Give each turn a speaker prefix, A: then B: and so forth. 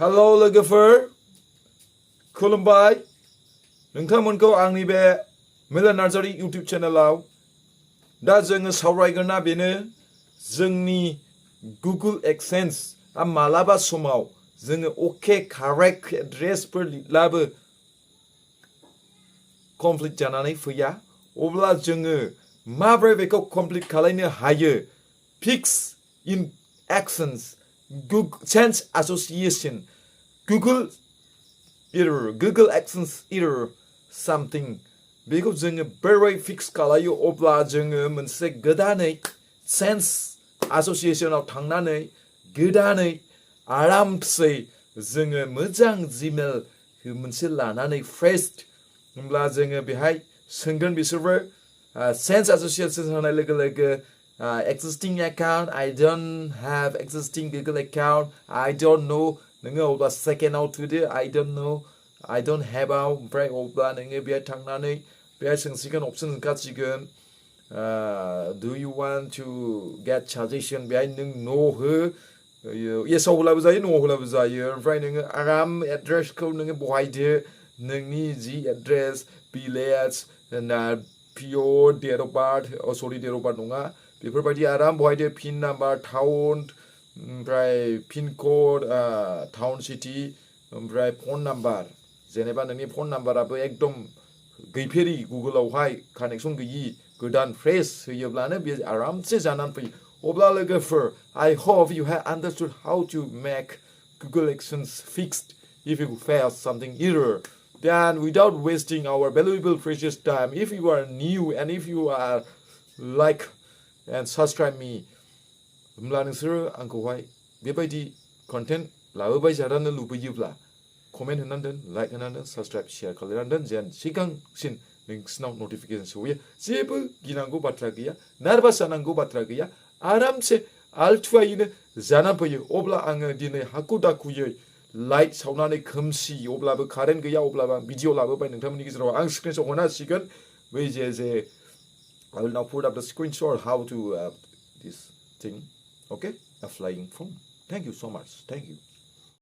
A: Hello लोगोफोर खुलुमबाय नोंथांमोनखौ आंनि बे मिलन नार्जारी YouTube चेनेलाव दा जोङो सावरायगोना बेनो जोंनि Google AdSense आ मालाबा समाव जोङो ओके कारेक्ट एड्रेसफोर लिरलाबो कमप्लीट जानानै फैया अब्ला जोङो माब्रै बेखौ कमप्लीट खालामनो हायो fix in AdSense Google Sense Association Google error Google AdSense error something बेखौ जोङो बोरै फिक्स खालायो अब्ला जोङो मोनसे गोदानै Sense Associationआव थांनानै गोदानै आरामसे जोङो मोजां Gmail मोनसे लानानै फ्रेश होमब्ला जोङो बेहाय सोंगोन बिसोरबो Sense Association होनाय लोगो लोगो existing account I don't have existing Google account I don't know नोङो अब्ला सेकेन्डआव थुदो I don't know I don't have ओमफ्राय अब्ला नोङो बेहाय थांनानै बेहाय सोंसिगोन अपसन ओंखारसिगोन do you want to get suggestion बेहाय नों no हो येसाव होलाबो जायो no होलाबो जायो ओमफ्राय नोङो आराम एड्रेसखौ नोङो बहायदो नोंनि जि एड्रेस भिलेज पियर डेट अफ बार्थ सरि डेट अफ बार्थ नङा बेफोरबायदि आराम बहायदो पिन नाम्बार टाउन ओमफ्राय पिन कड टाउन सिटि ओमफ्राय फन नाम्बार जेनेबा नोंनि फन नाम्बाराबो एकदम गैफेरि गुगोलावहाय कानेक्सन गैयि गोदान फ्रेश होयोब्लानो बे आरामसे जानानै फैयो अब्ला लोगोफोर I hope you have understood how to make Google AdSense fixed if you face something error then without wasting our valuable precious time if you are new and if you are like and subscribe me होमब्ला नोंसोरो आंखौहाय बेबायदि content लाबोबाय जानो लुबैयोब्ला comment होनानै दोन like होनानै दोन साबस्क्राइब शेयार खालामनानै दोन जेन सिगांसिन नोंसिनाव नटिफिकेसन सहैयो जेबो गिनांगौ बाथ्रा गैया नार्भास जानांगौ बाथ्रा गैया आरामसे आलथुवायैनो जानानै फैयो अब्ला आङो दिनै हाखु दाखुयै लाइट सावनानै खोमसि अब्लाबो कारेन्ट गैया अब्लाबो आं भिडिअ लाबोबाय नोंथांमोननि गेजेराव आं स्क्रिनशट हरना होसिगोन बै जे I will now put up the screenshot how to this thing okay a flying phone thank you so much thank you